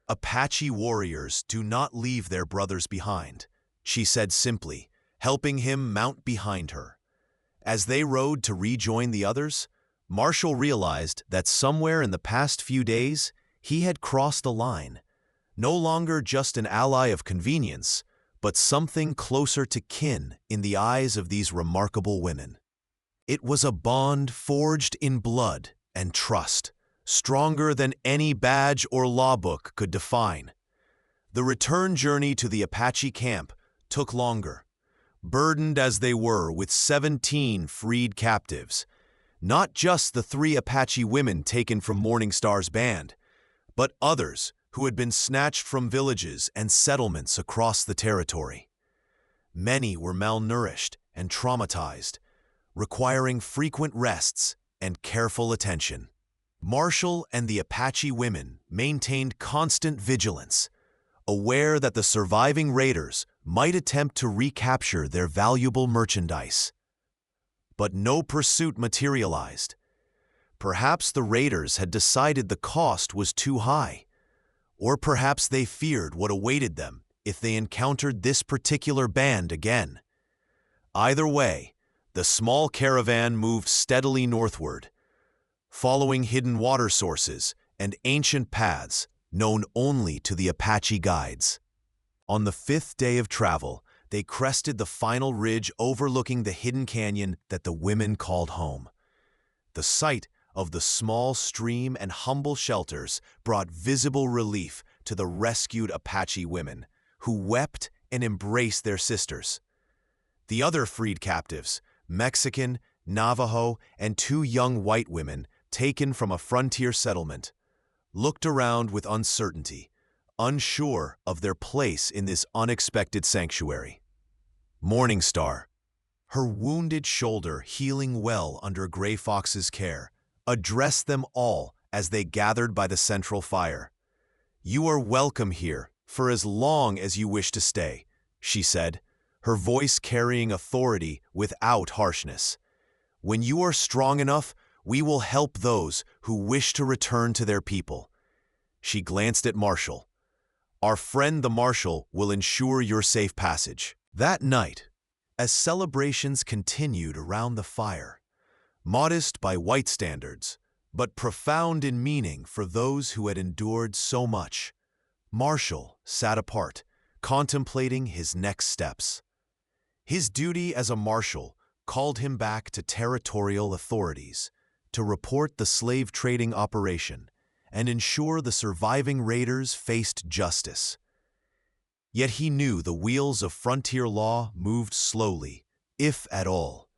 S1: "Apache warriors do not leave their brothers behind," she said simply, helping him mount behind her. As they rode to rejoin the others, Marshall realized that somewhere in the past few days he had crossed a line, no longer just an ally of convenience, but something closer to kin in the eyes of these remarkable women. It was a bond forged in blood and trust, stronger than any badge or law book could define. The return journey to the Apache camp took longer, burdened as they were with 17 freed captives, not just the 3 Apache women taken from Morningstar's band, but others who had been snatched from villages and settlements across the territory. Many were malnourished and traumatized, requiring frequent rests and careful attention. Marshall and the Apache women maintained constant vigilance, aware that the surviving raiders might attempt to recapture their valuable merchandise. But no pursuit materialized. Perhaps the raiders had decided the cost was too high, or perhaps they feared what awaited them if they encountered this particular band again. Either way, the small caravan moved steadily northward, following hidden water sources and ancient paths known only to the Apache guides. On the 5th day of travel, they crested the final ridge overlooking the hidden canyon that the women called home. The sight of the small stream and humble shelters brought visible relief to the rescued Apache women, who wept and embraced their sisters. The other freed captives, Mexican, Navajo, and 2 young white women taken from a frontier settlement, looked around with uncertainty, unsure of their place in this unexpected sanctuary. Morningstar, her wounded shoulder healing well under Gray Fox's care, addressed them all as they gathered by the central fire. "You are welcome here for as long as you wish to stay," she said, her voice carrying authority without harshness. "When you are strong enough, we will help those who wish to return to their people." She glanced at Marshall. "Our friend the Marshal will ensure your safe passage." That night, as celebrations continued around the fire, modest by white standards, but profound in meaning for those who had endured so much, Marshall sat apart, contemplating his next steps. His duty as a marshal called him back to territorial authorities to report the slave trading operation and ensure the surviving raiders faced justice. Yet he knew the wheels of frontier law moved slowly, if at all,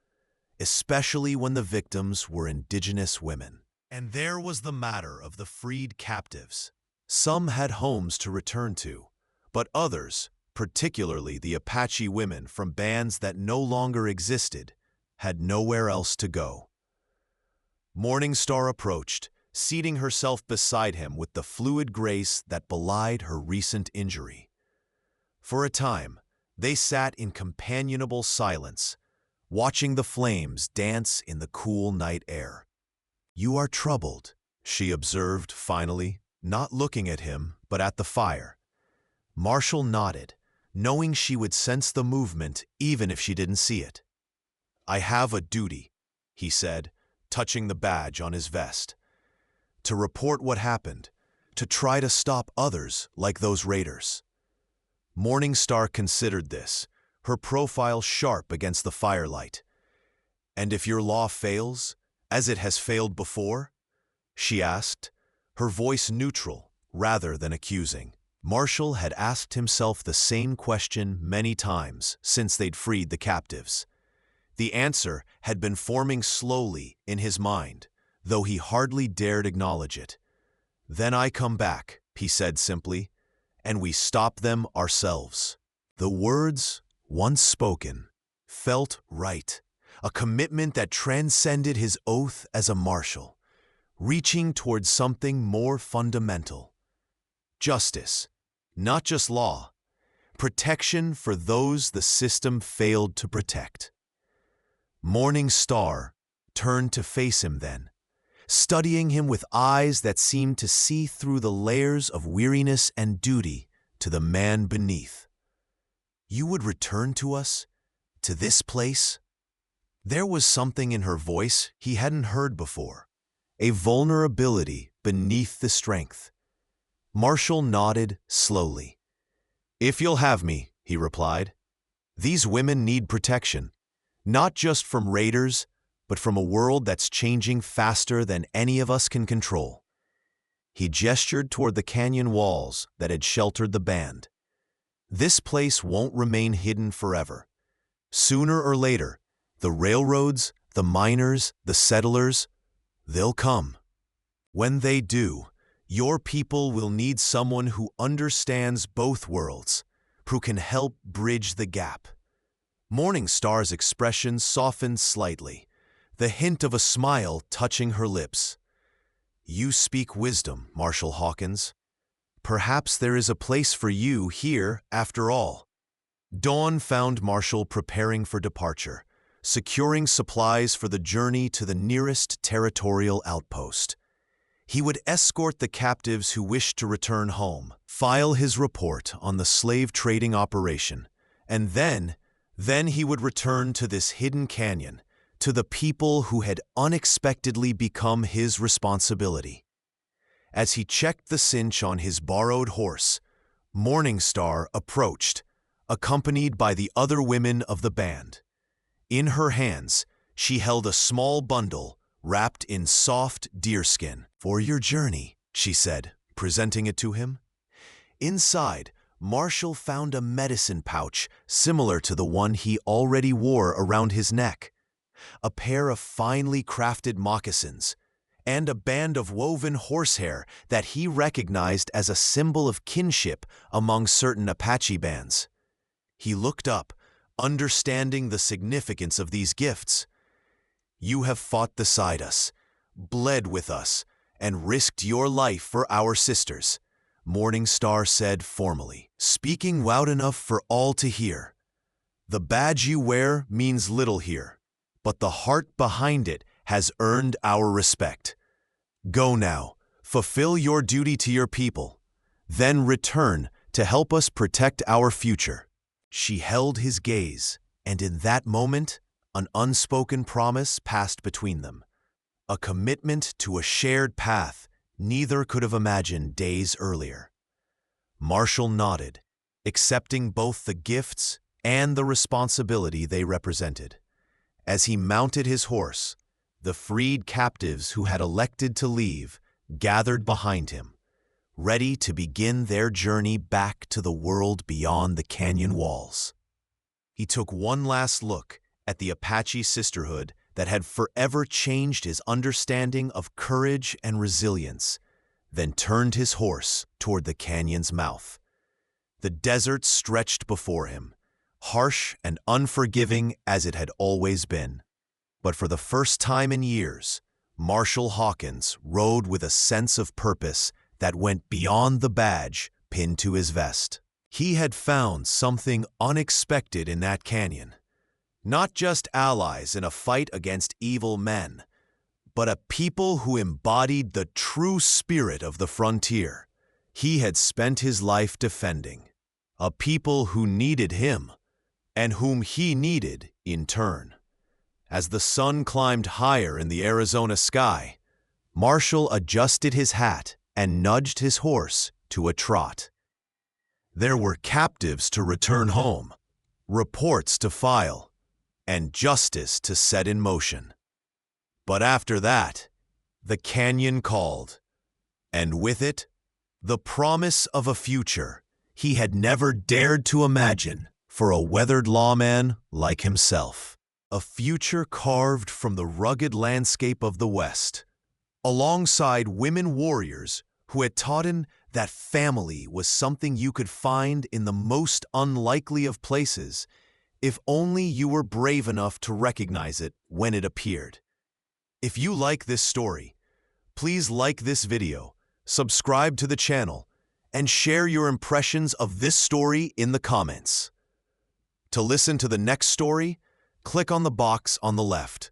S1: especially when the victims were indigenous women. And there was the matter of the freed captives. Some had homes to return to, but others, particularly the Apache women from bands that no longer existed, had nowhere else to go. Morningstar approached, seating herself beside him with the fluid grace that belied her recent injury. For a time, they sat in companionable silence, watching the flames dance in the cool night air. "You are troubled," she observed finally, not looking at him, but at the fire. Marshall nodded, knowing she would sense the movement even if she didn't see it. "I have a duty," he said, touching the badge on his vest. "To report what happened, to try to stop others like those raiders." Morningstar considered this, her profile sharp against the firelight. "And if your law fails, as it has failed before?" she asked, her voice neutral rather than accusing. Marshall had asked himself the same question many times since they'd freed the captives. The answer had been forming slowly in his mind, though he hardly dared acknowledge it. "Then I come back," he said simply, "and we stop them ourselves." The words, once spoken, felt right, a commitment that transcended his oath as a marshal, reaching towards something more fundamental. Justice, not just law, protection for those the system failed to protect. Morning Star turned to face him then, studying him with eyes that seemed to see through the layers of weariness and duty to the man beneath. "You would return to us? To this place?" There was something in her voice he hadn't heard before, a vulnerability beneath the strength. Marshall nodded slowly. "If you'll have me," he replied. "These women need protection, not just from raiders, but from a world that's changing faster than any of us can control." He gestured toward the canyon walls that had sheltered the band. "This place won't remain hidden forever. Sooner or later, the railroads, the miners, the settlers, they'll come. When they do, your people will need someone who understands both worlds, who can help bridge the gap." Morning Star's expression softened slightly, the hint of a smile touching her lips. "You speak wisdom, Marshal Hawkins. Perhaps there is a place for you here after all." Dawn found Marshall preparing for departure, securing supplies for the journey to the nearest territorial outpost. He would escort the captives who wished to return home, file his report on the slave trading operation, and then he would return to this hidden canyon, to the people who had unexpectedly become his responsibility. As he checked the cinch on his borrowed horse, Morning Star approached, accompanied by the other women of the band. In her hands, she held a small bundle wrapped in soft deerskin. "For your journey," she said, presenting it to him. Inside, Marshall found a medicine pouch similar to the one he already wore around his neck, a pair of finely crafted moccasins, and a band of woven horsehair that he recognized as a symbol of kinship among certain Apache bands. He looked up, understanding the significance of these gifts. "You have fought beside us, bled with us, and risked your life for our sisters," Morning Star said formally, speaking loud enough for all to hear. "The badge you wear means little here, but the heart behind it has earned our respect. Go now, fulfill your duty to your people, then return to help us protect our future." She held his gaze, and in that moment, an unspoken promise passed between them, a commitment to a shared path neither could have imagined days earlier. Marshall nodded, accepting both the gifts and the responsibility they represented. As he mounted his horse, the freed captives who had elected to leave gathered behind him, ready to begin their journey back to the world beyond the canyon walls. He took one last look at the Apache Sisterhood that had forever changed his understanding of courage and resilience, then turned his horse toward the canyon's mouth. The desert stretched before him, harsh and unforgiving as it had always been. But for the first time in years, Marshal Hawkins rode with a sense of purpose that went beyond the badge pinned to his vest. He had found something unexpected in that canyon. Not just allies in a fight against evil men, but a people who embodied the true spirit of the frontier he had spent his life defending. A people who needed him, and whom he needed in turn. As the sun climbed higher in the Arizona sky, Marshall adjusted his hat and nudged his horse to a trot. There were captives to return home, reports to file, and justice to set in motion. But after that, the canyon called, and with it, the promise of a future he had never dared to imagine for a weathered lawman like himself. A future carved from the rugged landscape of the West, alongside women warriors who had taught him that family was something you could find in the most unlikely of places if only you were brave enough to recognize it when it appeared. If you like this story, please like this video, subscribe to the channel, and share your impressions of this story in the comments. To listen to the next story, click on the box on the left.